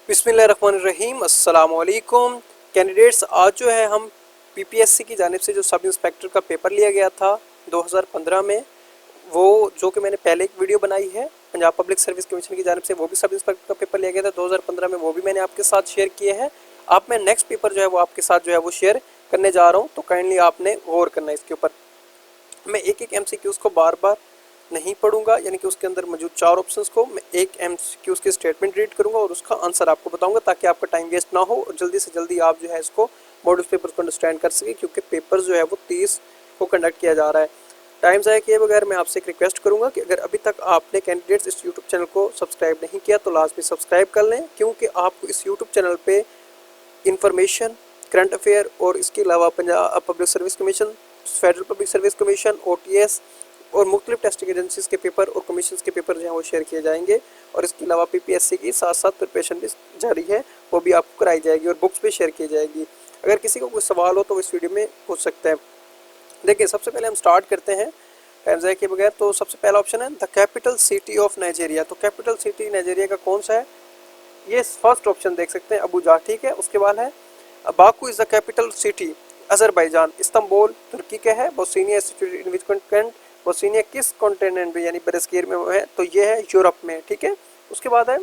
बिस्मिल्लाहिर्रहमानिर्रहीम अस्सलाम वालेकुम कैंडिडेट्स। आज जो है हम पीपीएससी की जानिब से जो सब इंस्पेक्टर का पेपर लिया गया था 2015 में, वो जो कि मैंने पहले एक वीडियो बनाई है पंजाब पब्लिक सर्विस कमीशन की जानिब से, वो भी सब इंस्पेक्टर का पेपर लिया गया था 2015 में, वो भी मैंने आपके साथ शेयर किए हैं। अब मैं नेक्स्ट पेपर जो है वो आपके साथ जो है वो शेयर करने जा रहा हूँ, तो काइंडली आपने गौर करना है इसके ऊपर। मैं एक एक एमसीक्यूज़ को बार बार नहीं पढ़ूंगा, यानी कि उसके अंदर मौजूद 4 ऑप्शंस को मैं एक एमसीक्यूज़ की स्टेटमेंट रीड करूंगा और उसका आंसर आपको बताऊंगा, ताकि आपका टाइम वेस्ट ना हो और जल्दी से जल्दी आप जो है इसको मॉडल पेपर को अंडरस्टैंड कर सके, क्योंकि पेपर जो है वो 30 को कंडक्ट किया जा रहा है। टाइम ज़ाया किए बगैर मैं आपसे एक रिक्वेस्ट करूंगा कि अगर अभी तक आपने कैंडिडेट्स इस यूट्यूब चैनल को सब्सक्राइब नहीं किया तो लाजमी सब्सक्राइब कर लें, क्योंकि आपको इस यूट्यूब चैनल पर इंफॉर्मेशन, करंट अफेयर और इसके अलावा Punjab public service commission, federal public service commission, OTS और मुख्तलिफ टेस्टिंग एजेंसीज के पेपर और कमीशन के पेपर जो हैं वो शेयर किए जाएंगे। और इसके अलावा पीपीएससी की साथ साथ प्रिपरेशन भी जारी है, वो भी आपको कराई जाएगी और बुक्स भी शेयर की जाएगी। अगर किसी को कोई सवाल हो तो इस वीडियो में पूछ सकते हैं। देखिए, सबसे पहले हम स्टार्ट करते हैं टाइम ज़ाया के बगैर। तो सबसे पहला ऑप्शन है the capital city of Nigeria. तो कैपिटल सिटी नाइजीरिया का कौन सा है? ये फर्स्ट ऑप्शन देख सकते हैं, अबूजा, ठीक है। उसके बाद है Baku is the capital city Azerbaijan. Istanbul तुर्की का है। Bosnia situated in which continent? Bosnia किस कॉन्टिनेंट में यानी बरस्कीर में है? तो ये है यूरोप में, ठीक है। उसके बाद है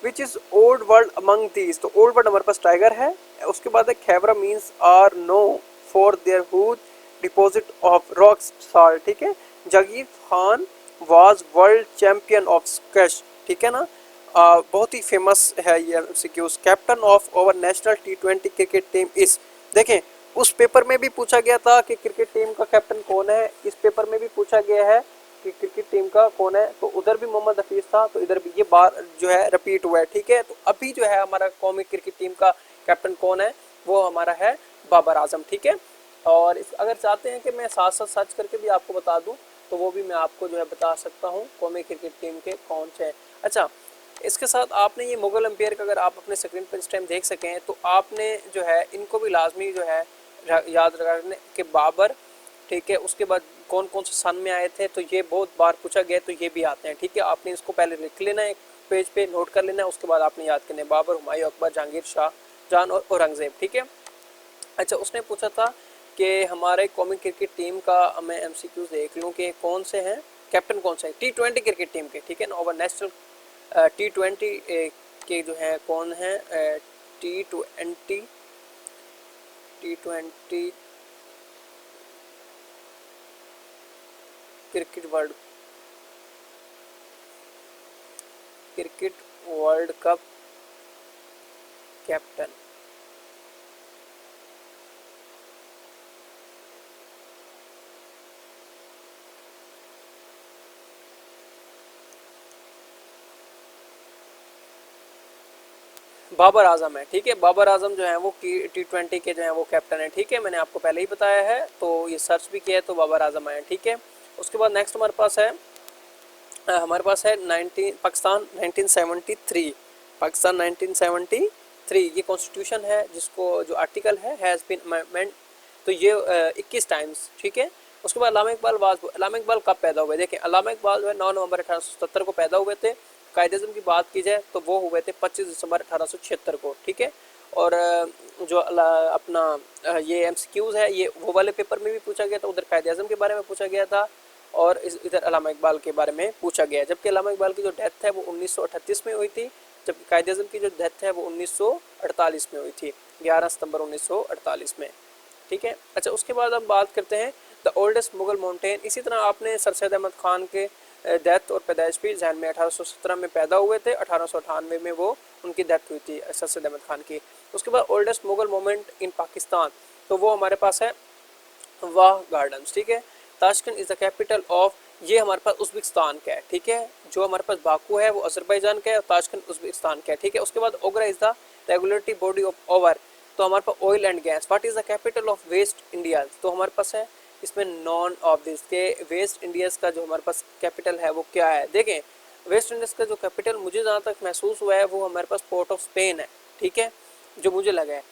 which is old world among these. तो ओल्ड वर्ल्ड हमारे पास टाइगर है। उसके बाद है Khewra mines are known for their huge deposit of rock salt, ठीक है। Jahangir Khan was world champion of squash, ठीक है ना। बहुत ही फेमस है ये MCQs. Captain of our national टी20 क्रिकेट टीम इस। देखें, उस पेपर में भी पूछा गया था कि क्रिकेट टीम का कैप्टन कौन है, इस पेपर में भी पूछा गया है कि क्रिकेट टीम का कौन है। तो उधर भी मोहम्मद हफीज था, तो इधर भी ये बार जो है रिपीट हुआ है, ठीक है। तो अभी जो है हमारा कौमी क्रिकेट टीम का कैप्टन कौन है, वो हमारा है बाबर आजम, ठीक है। और इस अगर चाहते हैं कि मैं साथ साथ सर्च करके भी आपको बता दूं, तो वो भी मैं आपको जो है बता सकता हूँ कौमी क्रिकेट टीम के कौन से हैं। अच्छा, इसके साथ आपने ये मुगल एम्पायर का अगर आप अपने स्क्रीन पर इस टाइम देख सकें, तो आपने जो है इनको भी लाजमी जो है याद रखने कि बाबर, ठीक है। उसके बाद कौन कौन से सन में आए थे, तो ये बहुत बार पूछा गया, तो ये भी आते हैं, ठीक है। आपने इसको पहले लिख लेना है, एक पेज पे नोट कर लेना है, उसके बाद आपने याद करना है बाबर, हुमायूं, अकबर, जहांगीर, शाह जहां और औरंगजेब, ठीक है। अच्छा, उसने पूछा था कि हमारे कौमी क्रिकेट टीम का मैं एमसीक्यूज देख लूँ कि कौन से हैं, कैप्टन कौन से हैं टी20 क्रिकेट टीम के, ठीक है ना। ओवर नेशनल टी20 के जो हैं कौन हैं, टी20 cricket world cup captain. Babar Azam है, ठीक है। बाबर आजम जो है वो टी20 के जो है वो कैप्टन है, ठीक है। मैंने आपको पहले ही बताया है, तो ये सर्च भी किया है, तो बाबर आजम आए, ठीक है। उसके बाद नेक्स्ट हमारे पास है 19 पाकिस्तान 1973। पाकिस्तान 1973 ये कॉन्स्टिट्यूशन है, जिसको जो आर्टिकल है हैज़ बीन अमेंडमेंट, तो ये 21 टाइम्स, ठीक है। उसके बाद अल्लामा इकबाल कब पैदा हुए? देखें, अल्लामा इकबाल जो है 9 नवंबर 1877 को पैदा हुए थे। कायदे-ए-आज़म की बात की जाए तो वो हुए थे 25 दिसंबर 1876 को, ठीक है। और जो अपना ये एमसीक्यूज़ है, ये वो वाले पेपर में भी पूछा गया था, उधर कायदे-ए-आज़म के बारे में पूछा गया था और इधर अल्लामा इकबाल के बारे में पूछा गया। जबकि अल्लामा इकबाल की जो डेथ है वो 1938 में हुई थी, जबकि कायदे-ए-आज़म की जो डेथ है वो 1948 में हुई थी, 11 सितंबर 1948 में, ठीक है। अच्छा, उसके बाद हम बात करते हैं द ओल्डेस्ट मुगल माउंटेन। इसी तरह आपने सर सैयद अहमद खान के डेथ और पैदाइश भी जहन में, 1817 में पैदा हुए थे, 1898 में वो उनकी डेथ हुई थी सर सैयद अहमद खान की। उसके बाद oldest Mughal moment in Pakistan, तो वो हमारे पास है वाह गार्डन्स, ठीक है। Tashkent is the capital of, ये हमारे पास उज़्बेकिस्तान का है, ठीक है। जो हमारे पास बाकू है वो अजरबैजान का है और ताशकंद उज़्बेकिस्तान का है, ठीक है। उसके बाद OGRA is the regulatory body of our, तो हमारे पास oil and gas. What is the capital of West India, तो हमारे पास है इसमें नॉन ऑफ दिस के वेस्ट इंडीज़ का जो हमारे पास कैपिटल है वो क्या है। देखें, वेस्ट इंडीज़ का जो कैपिटल मुझे जहाँ तक महसूस हुआ है वो हमारे पास पोर्ट ऑफ स्पेन है, ठीक है, जो मुझे लगा है।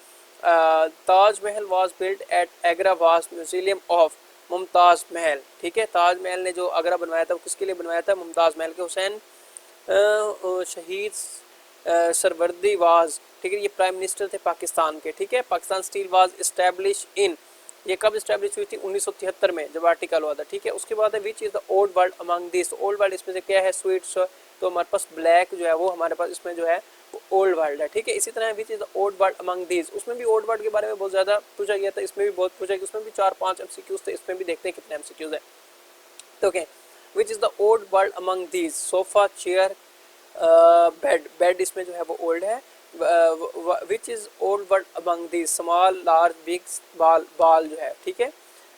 Taj Mahal was built at Agra was museum of Mumtaz Mahal, ठीक है। ताजमहल ने जो आगरा बनवाया था वो किसके लिए बनवाया था? मुमताज़ महल के। हुसैन शहीद सरवर्दी वाज, ठीक है, ये प्राइम मिनिस्टर थे पाकिस्तान के, ठीक है। Pakistan steel was establish in, ये कब इस्टेब्लिश हुई थी? 1973 में, जब आर्टिकल हुआ था, ठीक है। उसके बाद है which is the old world among this, old world इसमें से क्या है? स्वीट्स, तो हमारे पास ब्लैक जो है वो हमारे पास इसमें जो है वो ओल्ड वर्ल्ड है, ठीक है। इसी तरह विच is the old world among this, उसमें भी ओल्ड वर्ल्ड के बारे में बहुत ज़्यादा पूछा गया था, इसमें भी बहुत पूछा गया, उसमें भी 4-5 MCQs थे, इसमें भी देखते हैं कितने MCQs है। तो okay, which is the old world among these, sofa, chair, bed, bed इसमें जो है वो ओल्ड है। Which is old world among these, small, large, big, ball, ball जो है, ठीक है।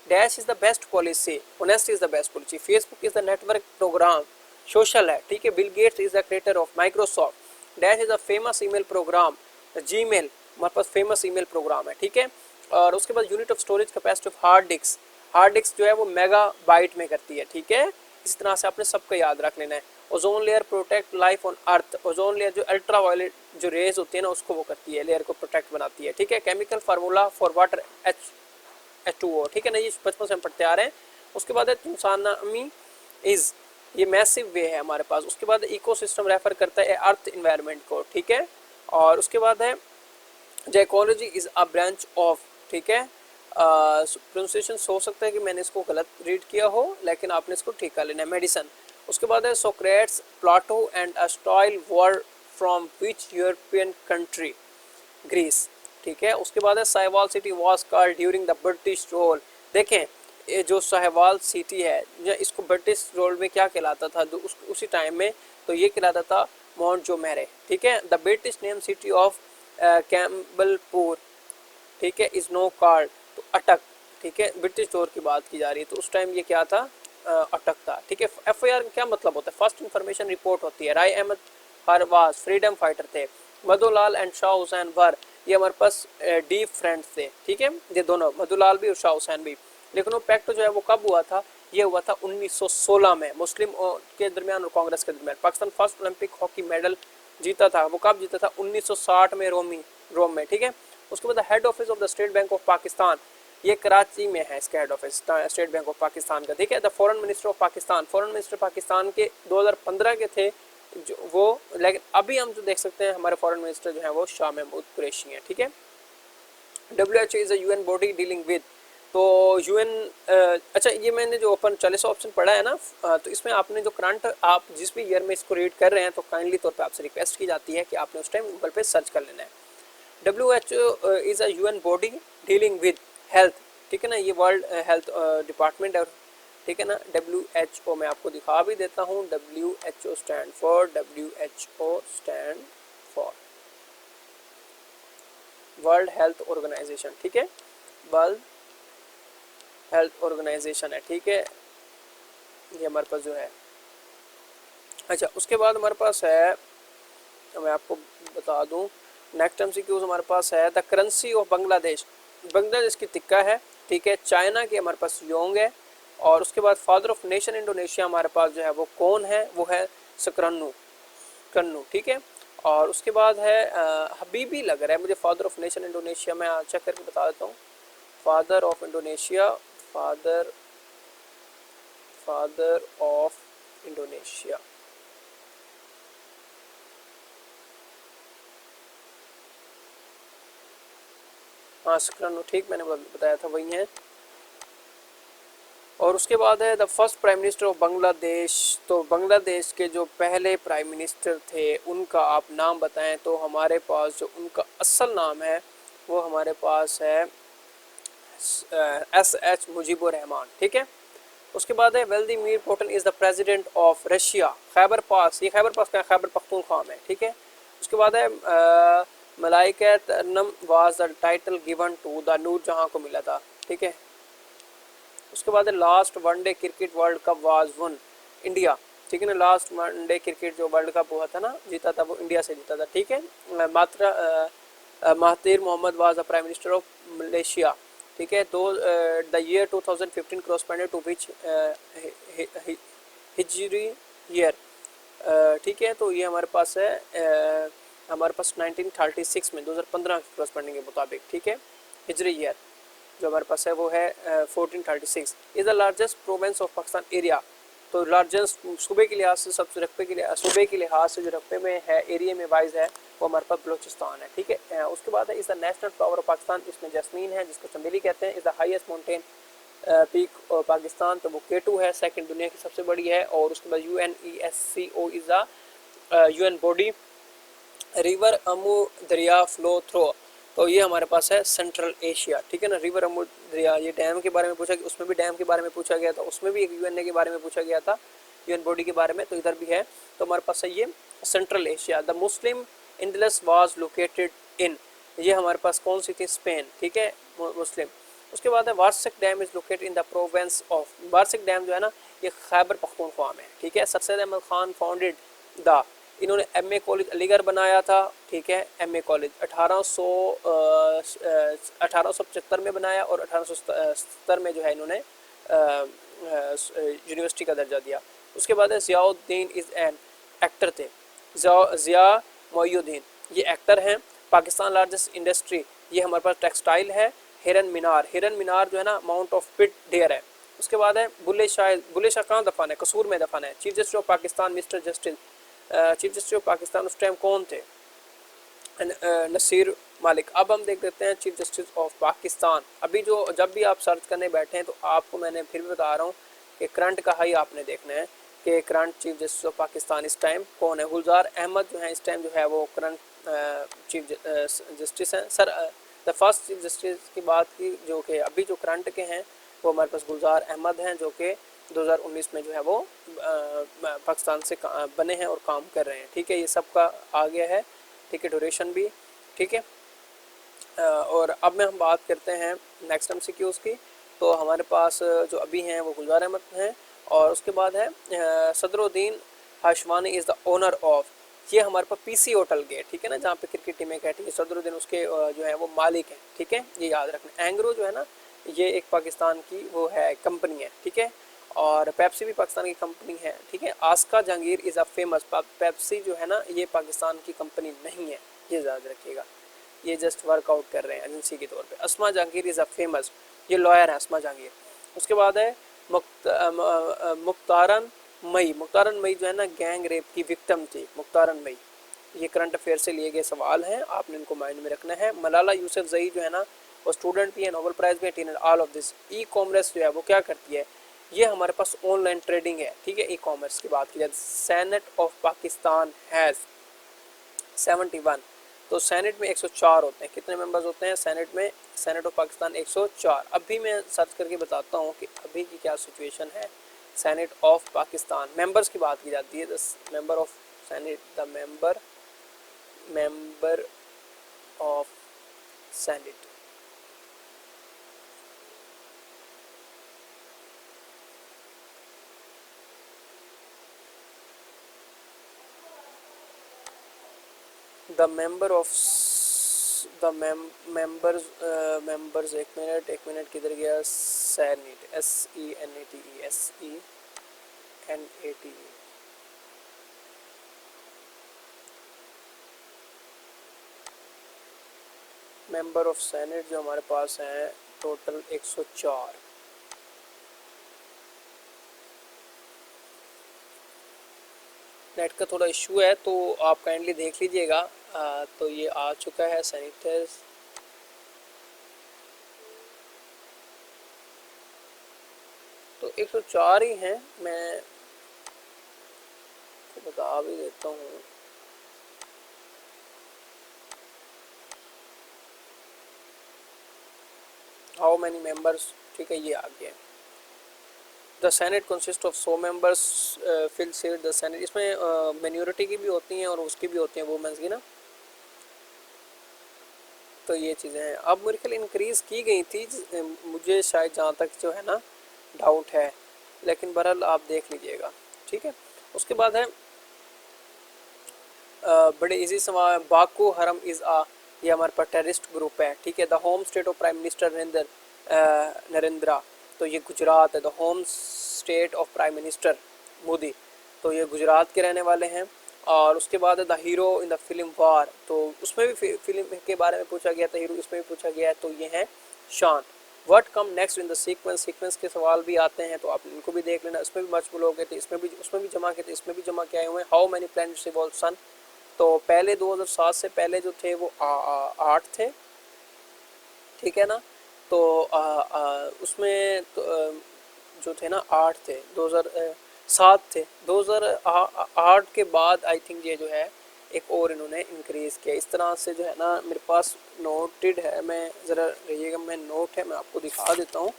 Dash is the best policy, honest is the best policy. Facebook is the network program, social है, ठीक है। Bill Gates is the creator of Microsoft. Dash is the famous email program, Gmail हमारे पास famous email programme है, ठीक है। और उसके बाद unit of storage capacity of hard disk, hard disk जो है वो मेगा बाइट में करती है, ठीक है। इस तरह से आपने सबको याद रख लेना है। Ozone layer protect life on earth, ozone layer जो अल्ट्रा वायलेट जो रेज होती है ना उसको वो करती है, लेयर को प्रोटेक्ट बनाती है, ठीक है। Chemical formula for water H2O, ठीक है ना, ये बचपन से हम पढ़ते आ रहे हैं। उसके बाद है सुनामी इज, ये मैसिव वे है हमारे पास। उसके बाद इकोसिस्टम रेफर करता है अर्थ इन्वायरमेंट को, ठीक है। और उसके बाद है ecology is a branch of, ठीक है। प्रोनाउंसिएशन हो सकता है कि मैंने इसको गलत रीड किया हो, लेकिन आपने इसको ठीक कर लेना है। मेडिसन, उसके बाद है Socrates, Plato and Aristotle were from which European country, Greece, ठीक है। उसके बाद है Sahiwal city was called during the British rule. देखें ये जो साहिवाल सिटी है इसको ब्रिटिश रूल में क्या कहलाता था उसी टाइम में, तो ये कहलाता था माउंट जो मैरे, ठीक है। The British name city of Campbellpur, ठीक है, इज नो कॉल्ड, तो अटक, ठीक है। ब्रिटिश दौर की बात की जा रही है, तो उस टाइम ये क्या था? अटक था, ठीक है। FIR क्या मतलब होता है? फर्स्ट इन्फॉर्मेशन रिपोर्ट होती है। राय अहमद हरवाज फ्रीडम फाइटर थे। मधुलाल एंड शाह हुसैन वर, ये हमारे पास डीप फ्रेंड्स थे, ठीक है। ये दोनों मधुलाल भी और शाह हुसैन भी। लेकिन वो पैक्ट जो है वो कब हुआ था? ये हुआ था 1916 में, मुस्लिम के दरमियान और कांग्रेस के दरमियान। Pakistan first Olympic hockey medal जीता था, वो कब जीता था? 1960 में रोम में, ठीक है। उसके बाद head office of the state bank of Pakistan, ये कराची में है इसका head office state bank of Pakistan का, ठीक है। The foreign minister of Pakistan, foreign minister Pakistan के 2015 के थे जो वो, लेकिन अभी हम जो देख सकते हैं हमारे फॉरेन मिनिस्टर जो है वो शाह महमूद कुरैशी हैं, ठीक है। WHO is a UN body dealing with, तो UN, अच्छा ये मैंने जो ओपन 40 ऑप्शन पढ़ा है ना, तो इसमें आपने जो करंट आप जिस भी ईयर में इसको रीड कर रहे हैं तो काइंडली तौर पे आपसे रिक्वेस्ट की जाती है कि आपने उस टाइम गूगल पे सर्च कर लेना है। WHO is a UN body dealing with health, ठीक है ना, ये वर्ल्ड हेल्थ डिपार्टमेंट है, ठीक है ना। WHO मैं आपको दिखा भी देता हूँ। WHO stand for World Health Organization, ठीक है, वर्ल्ड हेल्थ ऑर्गेनाइजेशन है, ठीक है। ये हमारे पास जो है, अच्छा उसके बाद हमारे पास है, मैं आपको बता दूं नेक्स्ट MCQs हमारे पास है the currency of Bangladesh, Bangladesh की तिक्का है, ठीक है। चाइना की हमारे पास योंग है। और उसके बाद फादर ऑफ नेशन इंडोनेशिया हमारे पास जो है वो कौन है? वो है सुकर्नो, ठीक है। और उसके बाद है हबीबी लग रहा है मुझे फादर ऑफ नेशन इंडोनेशिया, मैं चेक करके बता देता हूँ। Father of Indonesia, father of Indonesia, हाँ सुकर्नो, ठीक, मैंने बताया था वही है। और उसके बाद है the first prime minister of Bangladesh, तो बांग्लादेश के जो पहले प्राइम मिनिस्टर थे उनका आप नाम बताएं, तो हमारे पास जो उनका असल नाम है वो हमारे पास है SH मुजीबुर रहमान, ठीक है। उसके बाद है Vladimir Putin is the president of Russia, Khyber Pass, ये खैबर पास का खैबर पख्तूनख्वा में, ठीक है। उसके बाद है Malika Tarannum was the title given to the Noor Jahan को मिला था, ठीक है। उसके बाद है last one day cricket world cup was won India, ठीक है ना। लास्ट वनडे क्रिकेट जो वर्ल्ड कप हुआ था ना, जीता था वो इंडिया से जीता था, ठीक है। Mahathir Mohamad was the prime minister of Malaysia, ठीक है। The year 2015 corresponded to which Hijri year, ठीक है। तो ये हमारे पास है हमारे पास 1936 में 2015 के कॉरेस्पॉन्डिंग के मुताबिक, ठीक है। हिजरी ईयर जो हमारे पास है वो है 1436। Is the largest province of Pakistan area, तो लार्जेस्ट सूबे के लिहाज से सबसे रकबे के लिए सूबे के लिहाज से जो रकबे में है, एरिया में वाइज है, वो हमारे पास बलूचिस्तान है। ठीक है, उसके बाद है is the national flower of Pakistan, इसमें जैस्मीन है जिसको चमेली कहते हैं। Is the highest mountain peak Pakistan, तो वो K2 है, सेकंड दुनिया की सबसे बड़ी है। और उसके बाद UNESCO is the UN body. River Amu दरिया फ्लो थ्रो, तो ये हमारे पास है सेंट्रल एशिया। ठीक है ना, रिवर अमू दरिया, ये डैम के बारे में पूछा गया, उसमें भी डैम के बारे में पूछा गया था, उसमें भी एक UN के बारे में पूछा गया था, UN बॉडी के बारे में, तो इधर भी है। तो हमारे पास है ये Central Asia. The Muslim Andalus was located in, ये हमारे पास कौन सी थी, स्पेन। ठीक है, मुस्लिम। उसके बाद है Warsak dam is located in the province of, Warsak dam जो है ना ये खैबर पख्तूनख्वा में। ठीक है, sir Syed Ahmad Khan founded the, इन्होंने MA कॉलेज अलीगढ़ बनाया था। ठीक है, MA कॉलेज 1875 में बनाया और 1870 में जो है इन्होंने यूनिवर्सिटी का दर्जा दिया। उसके बाद है ज़ियाउद्दीन इज़ एन एक्टर थे, ज़िया मोइनुद्दीन ये एक्टर हैं। पाकिस्तान लार्जेस्ट इंडस्ट्री, ये हमारे पास टेक्सटाइल है। हिरन मीनार, हिरन मीनार जो है ना माउंट ऑफ पिट डेयर है। उसके बाद है बुल्ले शाह कहाँ दफन है, कसूर में दफन है। Chief justice of Pakistan mister justice, chief justice of Pakistan उस टाइम कौन थे, नसीर मालिक। अब हम देख लेते हैं चीफ जस्टिस ऑफ पाकिस्तान। अभी जो जब भी आप सर्च करने बैठे हैं तो आपको मैंने फिर भी बता रहा हूँ कि करंट का हाई आपने देखना है कि current chief justice of Pakistan इस टाइम कौन है। गुलजार अहमद जो है इस टाइम जो है वो करंट चीफ जस्टिस हैं। Sir the first chief justice की बात की जो कि अभी जो करंट के हैं वो हमारे पास गुलजार अहमद हैं, जो कि 2019 में जो है वो पाकिस्तान से बने हैं और काम कर रहे हैं। ठीक है, ये सब का आ गया है। ठीक है, ड्यूरेशन भी। ठीक है, और अब में हम बात करते हैं नेक्स्ट MCQs की। तो हमारे पास जो अभी हैं वो गुलजार अहमद हैं। और उसके बाद है Sadruddin Hashwani is the owner of, ये हमारे पास PC होटल गेट। ठीक है ना, जहाँ पे क्रिकेट टीमें कहती है, सदरुद्दीन उसके जो है वो मालिक हैं। ठीक है, ये याद रखना। एंग्रो जो है ना ये एक पाकिस्तान की वो है कंपनी है। ठीक है, और पेप्सी भी पाकिस्तान की कंपनी है। ठीक है, Asma Jahangir is a famous, Pepsi जो है ना ये पाकिस्तान की कंपनी नहीं है, ये याद रखिएगा, ये जस्ट वर्कआउट कर रहे हैं एजेंसी के तौर पे। अस्मा जहांगीर इज़ अ फेमस, ये लॉयर है अस्मा जहांगीर। उसके बाद है मुख्तारन मई, मुख्तारन मई जो है ना गैंग रेप की विक्टिम थी, मुख्तारन मई। ये करंट अफेयर से लिए गए सवाल हैं, आपने इनको माइंड में रखना है। मलाला यूसुफजई जो है ना वो स्टूडेंट भी है, नोबेल प्राइज़ भी है। All of this e commerce जो है वो क्या करती है, ये हमारे पास ऑनलाइन ट्रेडिंग है। ठीक है, ई कॉमर्स की बात की जाए, सेनेट ऑफ पाकिस्तान हैज़ 71, तो सेनेट में 104 होते हैं। कितने मेंबर्स होते हैं सेनेट में, सेनेट ऑफ पाकिस्तान 104। अभी मैं सर्च करके बताता हूँ कि अभी की क्या सिचुएशन है सेनेट ऑफ पाकिस्तान। मेंबर्स की बात की जाती है, the member of senate, the member of senate. The member of the members, एक मिनट किधर गया, senate, SENATE member of senate जो हमारे पास हैं टोटल 104। नेट का थोड़ा इशू है तो आप काइंडली देख लीजिएगा। तो ये आ चुका है सेनेटर्स, तो 104 ही हैं। मैं बता भी देता हूँ, हाउ मैनी मेंबर्स। ठीक है, ये आ गया। The senate consist of 100 members fill seat the senate, इसमें माइनॉरिटी की भी होती हैं और उसकी भी होती हैं, वुमेंस की ना। तो ये चीज़ें हैं। अब मेरे ख्याल इंक्रीज़ की गई थी, मुझे शायद जहाँ तक जो है ना डाउट है, लेकिन बहरहाल आप देख लीजिएगा। ठीक है, उसके बाद है बड़े इजी सवाल। बाकू हरम इज़ आ, ये हमारे पास टेररिस्ट ग्रुप है। ठीक है, the home state of prime minister Narendra, तो ये गुजरात है। The home state of prime minister Modi, तो ये गुजरात के रहने वाले हैं। और उसके बाद है the hero in the film Waar, तो उसमें भी फिल्म के बारे में पूछा गया था, हीरो इसमें भी पूछा गया है, तो ये हैं शान। What come next in the sequence, sequence के सवाल भी आते हैं तो आप इनको भी देख लेना, इसमें भी मल्टीपल हो गए थे, इसमें भी, उसमें भी जमा किए थे, इसमें भी जमा किए हुए हैं। हाउ मैनी प्लैनेट्स रिवॉल्व सन, तो पहले 2007 से पहले जो थे वो 8 थे, ठीक है ना। तो उसमें तो, जो थे ना 8 थे, 2007 थे, 2008 के बाद आई थिंक ये जो है एक और इन्होंने इंक्रीज़ किया। इस तरह से जो है ना मेरे पास नोटेड है, मैं ज़रा रहिएगा, मैं नोट है मैं आपको दिखा देता हूँ,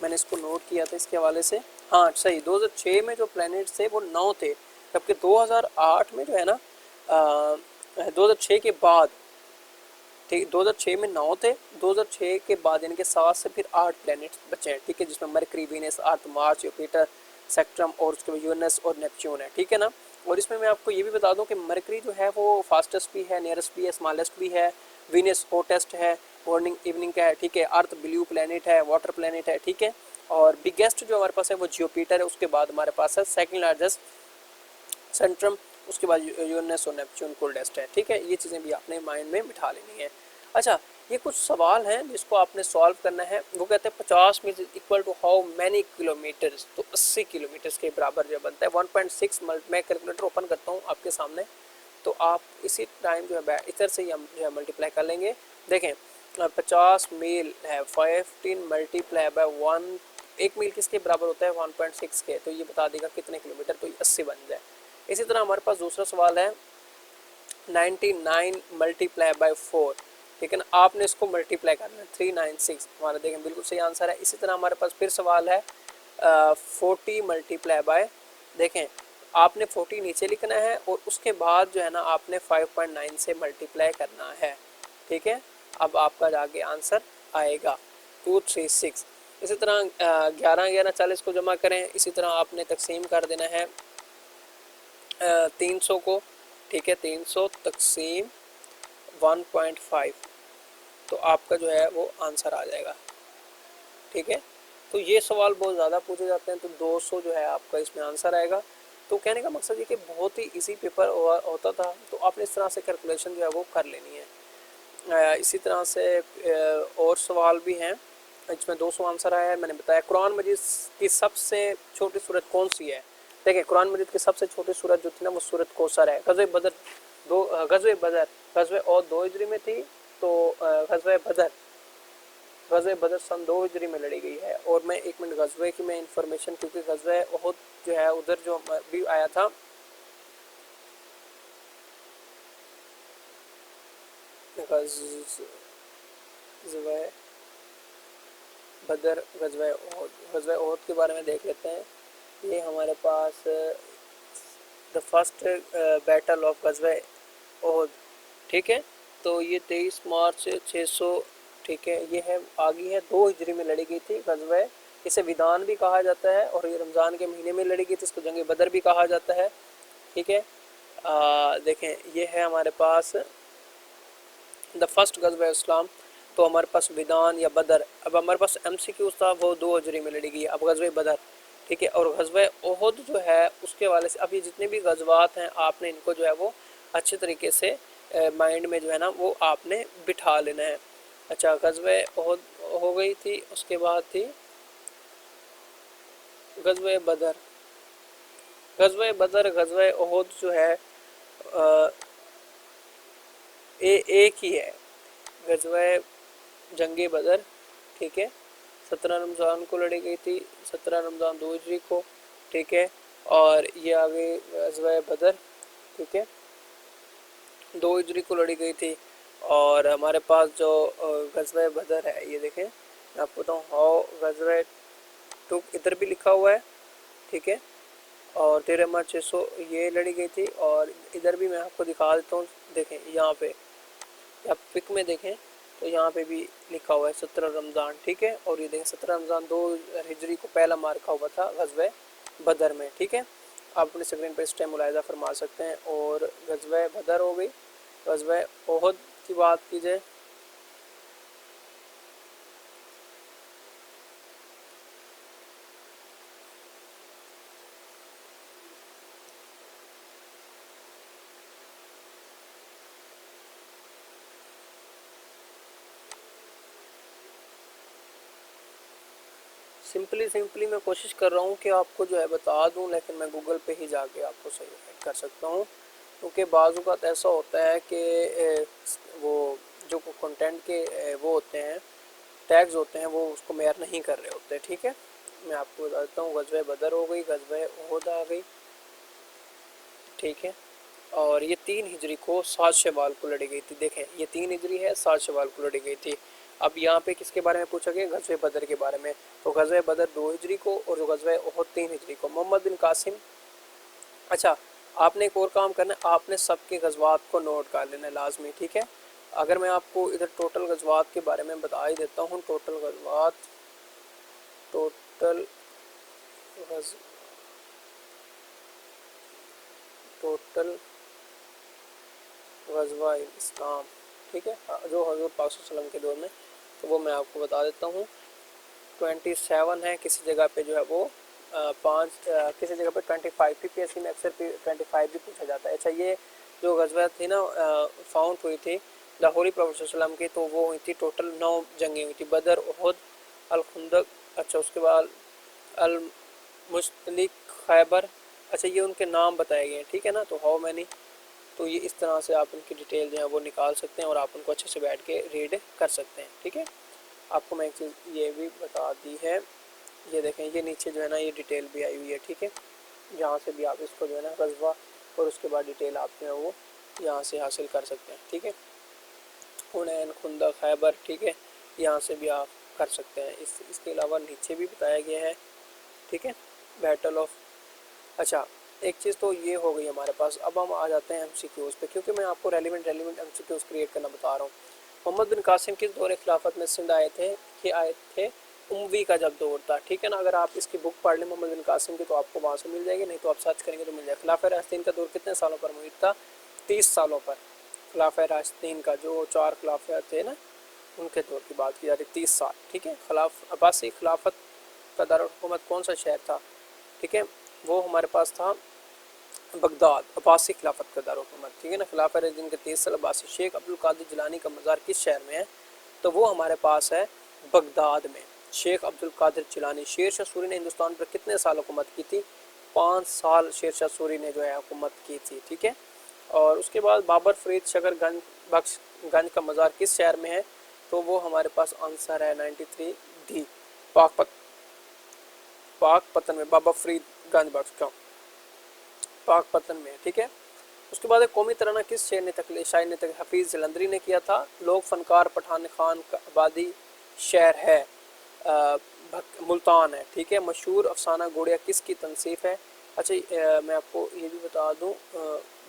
मैंने इसको नोट किया था इसके हवाले से। हाँ सही, 2006 में जो प्लैनेट्स थे वो 9 थे, जबकि 2008 में जो है ना 2006 के बाद, ठीक 2006 में 9 थे, 2006 के बाद यानी कि 7 से फिर 8 प्लैनेट्स बचे हैं, ठीक है, जिसमें मरकरी, वीनस, अर्थ, मार्स, जुपिटर, सेक्ट्रम और उसके बाद यूरेनस और नेपच्यून है, ठीक है ना। और इसमें मैं आपको ये भी बता दूं कि मरकरी जो है वो फास्टेस्ट भी है, नियरेस्ट भी है, स्मॉलेस्ट भी है, वीनस हॉटेस्ट है, मॉर्निंग इवनिंग का है, ठीक है, अर्थ ब्लू प्लैनेट है, वाटर प्लैनेट है, ठीक है, और बिगेस्ट जो हमारे पास है वो जुपिटर है, उसके बाद हमारे पास है सेकंड लार्जेस्ट सेंट्रम, उसके बाद यूरेनस और नेपच्यून कोल्डेस्ट है, ठीक है। ये चीज़ें भी आपने माइंड में बिठा लेनी है। अच्छा, ये कुछ सवाल हैं जिसको आपने सॉल्व करना है। वो कहते हैं 50 metre equal to how many kilometres, तो 80 किलोमीटर्स के बराबर जो बनता है 1.6 मैं कैलकुलेटर ओपन करता हूँ आपके सामने, तो आप इसी टाइम जो है इधर से ही हम जो है मल्टीप्लाई कर लेंगे। देखें 50 मील है, 15 मल्टीप्लाई बाय 1, 1 मील किसके बराबर होता है 1.6 के, तो ये बता देगा कितने किलोमीटर, तो 80 बन जाए। इसी तरह हमारे पास दूसरा सवाल है 99 मल्टीप्लाई बाय 4, ठीक है ना, आपने इसको मल्टीप्लाई करना है 396, हमारा देखें बिल्कुल सही आंसर है। इसी तरह हमारे पास फिर सवाल है 40 मल्टीप्लाई बाय, देखें आपने 40 नीचे लिखना है और उसके बाद जो है ना आपने 5.9 से मल्टीप्लाई करना है, ठीक है। अब आपका आगे आंसर आएगा 236। इसी तरह 11 11 40 को जमा करें, इसी तरह आपने तकसीम कर देना है 300 को, ठीक है, 300 तकसीम 1.5, तो आपका जो है वो आंसर आ जाएगा, ठीक है। तो ये सवाल बहुत ज़्यादा पूछे जाते हैं, तो 200 जो है आपका इसमें आंसर आएगा। तो कहने का मकसद ये कि बहुत ही इजी पेपर होता था, तो आपने इस तरह से कैलकुलेशन जो है वो कर लेनी है। इसी तरह से और सवाल भी हैं, इसमें 200 आंसर आया है। मैंने बताया कुरान मजीद की सबसे छोटी सूरत कौन सी है, देखिए कुरान मजीद की सबसे छोटी सूरत जो थी ना वो सूरत कौसर है। गज़वे बदर गज़वे और 2 हिजरी में थी, तो गज़वे बदर सन 2 हिजरी में लड़ी गई है। और मैं 1 मिनट गज़वे की मैं इंफॉर्मेशन, क्योंकि गज़वे ओहद जो है उधर जो भी आया था, गज़वे बदर, गज़वे ओहद के बारे में देख लेते हैं। ये हमारे पास द फर्स्ट बैटल ऑफ गज़वे ओहद, ठीक है, तो ये 23 मार्च 600, ठीक है, ये है आगे है 2 हिजरी में लड़ी गई थी गज़वे, इसे विदान भी कहा जाता है, और ये रमज़ान के महीने में लड़ी गई थी, इसको जंग बदर भी कहा जाता है, ठीक है। देखें ये है हमारे पास द फर्स्ट गज़वे इस्लाम, तो हमारे पास विदान या बदर। अब हमारे पास MCQ था वो 2 हिजरी में लड़ी गई, अब गज़वे बदर, ठीक है। और गज़वे ओहद जो है उसके वाले से, अब ये जितने भी गज़वात हैं आपने इनको जो है वो अच्छे तरीके से माइंड में जो है ना वो आपने बिठा लेना है। अच्छा, गज़वे ओहद हो गई थी, उसके बाद थी गज़वे बदर। गज़वे बदर, गज़वे ओहद जो है एक ही है, गज़वे जंगे बदर, ठीक है, 17 रमज़ान को लड़ी गई थी, 17 रमज़ान 2 हिजरी को, ठीक है। और ये आगे गज़वे बदर, ठीक है, 2 हिजरी को लड़ी गई थी। और हमारे पास जो गज़वे बदर है, ये देखें मैं आपको बताऊँ हाउ गज़वे टुक, इधर भी लिखा हुआ है, ठीक है, और 13 मार्च 600 ये लड़ी गई थी। और इधर भी मैं आपको दिखा देता हूँ, देखें यहाँ पे आप पिक में देखें तो यहाँ पे भी लिखा हुआ है 17 रमज़ान, ठीक है। और ये देखें 17 रमज़ान 2 हिजरी को पहला मार्का हुआ था गज़वे बदर में, ठीक है। आप अपने स्क्रीन पर इस टाइम मुलाहिज़ा फरमा सकते हैं। और गज़वे बदर हो गई। गज़वे ओहद की बात की जाए, सिंपली मैं कोशिश कर रहा हूँ कि आपको जो है बता दूँ, लेकिन मैं गूगल पे ही जाके आपको सही कर सकता हूँ, क्योंकि बाज़ औक़ात ऐसा होता है कि वो जो कंटेंट के वो होते हैं, टैग्स होते हैं, वो उसको मेयर नहीं कर रहे होते। ठीक है, मैं आपको बता देता हूँ। गज़वे बदर हो गई, गज़वे उहद आ गई, ठीक है, और ये 3 हिजरी को 7 शवाल को लड़ी गई थी। देखें, ये 3 हिजरी है, 7 शवाल को लड़ी गई थी। अब यहाँ पे किसके बारे में पूछा गया? गज़वे बदर के बारे में। तो गज़वे बदर 2 हिजरी को और जो गज़वे उहद 3 हिजरी को। मोहम्मद बिन कासिम, अच्छा आपने एक और काम करना है, आपने सबके गज़वात को नोट कर लेना है लाजमी। ठीक है, अगर मैं आपको इधर टोटल गज़वात के बारे में बता ही देता हूँ, टोटल गज़वात, टोटल गज़वा इस्लाम, ठीक है, जो हज़रत पाक सल्लल्लाहु अलैहि वसल्लम के दौर में, तो वो मैं आपको बता देता हूँ। 27 है, किसी जगह पे जो है वो 5, किसी जगह पे 25। PPSC में अक्सर 25 भी पूछा जाता है। अच्छा, ये जो गज़वा थी ना फाउंड हुई थी लाहौरी प्रॉफेट सल्लल्लाहु अलैहि वसल्लम की, तो वो हुई थी टोटल 9 जंगें हुई थी। बदर, उहद, अल खुंदक, अच्छा उसके बाद अल मुस्तलिक, खैबर, अच्छा ये उनके नाम बताए गए हैं। ठीक है ना, तो हाउ मैनी, तो ये इस तरह से आप उनकी डिटेल जो है वो निकाल सकते हैं और आप उनको अच्छे से बैठ के रीड कर सकते हैं। ठीक है, आपको मैं एक चीज़ ये भी बता दी है, ये देखें, ये नीचे जो है ना ये डिटेल भी आई हुई है। ठीक है, यहाँ से भी आप इसको जो है ना गज़वा और उसके बाद डिटेल आप जो है वो यहाँ से हासिल कर सकते हैं। ठीक है, हुनैन, खुंदक, खैबर, ठीक है, यहाँ से भी आप कर सकते हैं। इसके अलावा नीचे भी बताया गया है। ठीक है, बैटल ऑफ, अच्छा एक चीज़ तो ये हो गई हमारे पास। अब हम आ जाते हैं MCQs पे, क्योंकि मैं आपको रेलिवेंट MCQs क्रिएट करना बता रहा हूँ। मोहम्मद बिन कासिम किस दौर खिलाफत में सिंध आए थे? ये आए थे उमवी का जब दौर था। ठीक है ना, अगर आप इसकी बुक पढ़ लें मोहम्मद बिन कासिम की, तो आपको वहाँ से मिल जाएगी, नहीं तो आप सर्च करेंगे तो मिल जाएगा। खिलाफत राशिदीन का दौर कितने सालों पर मुहित था? 30 सालों पर। खिलाफत राशिदीन का जो 4 खिलाफत थे ना, उनके दौर की बात की जा रही, 30 साल। ठीक है, अब्बासी खिलाफत का दारुल-हुकूमत कौन सा शहर था? ठीक है, वो हमारे पास था बगदाद, अब्बासी खिलाफत का दारुल-हुकूमत। ठीक है ना, खिलाफत राशिदीन के 30 साल अब्बासी। शेख अब्दुल कादिर जिलानी का मज़ार किस शहर में है? तो वो हमारे पास है बगदाद में। शेख अब्दुल कादिर जिलानी। शेर शाह सूरी ने हिंदुस्तान पर कितने साल हुकूमत की थी? 5 साल शेर शाह सूरी ने जो है हुकूमत की थी। ठीक है, और उसके बाद बाबर फरीद शकरगंज बख्शगंज का मज़ार किस शहर में है? तो वो हमारे पास आंसर है 93 डी, पाकपतन में। बाबा फरीद गंज बख्श का पाकपतन में। ठीक है, उसके बाद कौमी तराना किस शायर ने हफीज़ जलंधरी ने किया था? लोक फनकार पठान खान का आबादी शहर है मुल्तान है। ठीक है, मशहूर अफसाना गुड़िया किसकी तनसीफ है? अच्छा मैं आपको ये भी बता दूं,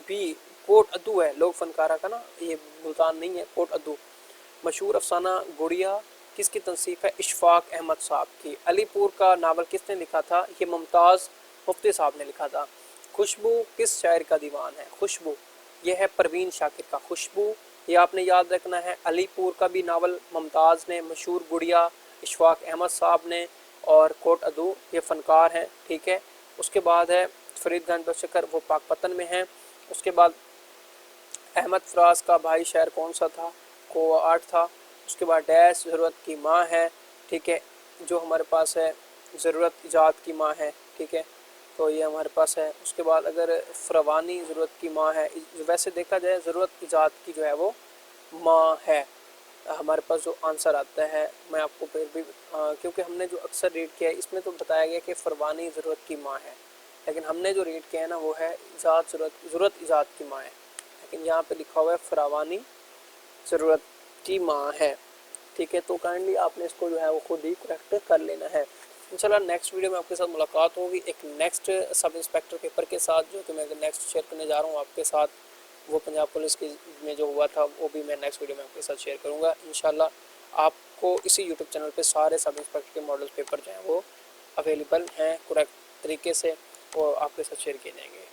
बी कोट अदू है लोक फनकारा का ना, ये मुल्तान नहीं है, कोट अदू। मशहूर अफसाना गुड़िया किसकी तनसीफ है? इशफाक अहमद साहब की। अलीपुर का नावल किसने लिखा था? ये मुमताज़ मुफ्ती साहब ने लिखा था। खुशबू किस शायर का दीवान है? खुशबू ये है परवीन शाकिर का। खुशबू ये आपने याद रखना है। अलीपुर का भी नावल मुमताज़ ने, मशहूर गुड़िया इशफाक अहमद साहब ने, और कोट अदू ये फ़नकार हैं। ठीक है, उसके बाद है फरीदगंज बशकर, वो पाकपतन में है। उसके बाद अहमद फराज का भाई शायर कौन सा था? कोवा 8 था। उसके बाद डैश ज़रूरत की माँ है। ठीक है, जो हमारे पास है ज़रूरत ईजाद की माँ है। ठीक है, तो ये हमारे पास है। उसके बाद अगर फ़रवानी ज़रूरत की माँ है, वैसे देखा जाए ज़रूरत ईजाद की जो है वो माँ है हमारे पास जो आंसर आता है। मैं आपको फिर भी क्योंकि हमने जो अक्सर रीड किया है इसमें तो बताया गया कि फ़रवानी ज़रूरत की माँ है, लेकिन हमने जो रीड किया है ना वो है ज़रूरत ईजाद की माँ है, लेकिन यहाँ पे लिखा हुआ है फ़रवानी ज़रूरत की माँ है। ठीक है, तो काइंडली आपने इसको जो है वो खुद ही करेक्ट कर लेना है। इंशाल्लाह नेक्स्ट वीडियो में आपके साथ मुलाकात होगी एक नेक्स्ट सब इंस्पेक्टर पेपर के साथ, जो कि मैं नेक्स्ट शेयर करने जा रहा हूँ आपके साथ। वो पंजाब पुलिस की में जो हुआ था वो भी मैं नेक्स्ट वीडियो में आपके साथ शेयर करूँगा इंशाल्लाह। आपको इसी यूट्यूब चैनल पे सारे सब इंस्पेक्टर के मॉडल पेपर जो हैं वो अवेलेबल हैं करेक्ट तरीके से, और आपके साथ शेयर किए जाएंगे।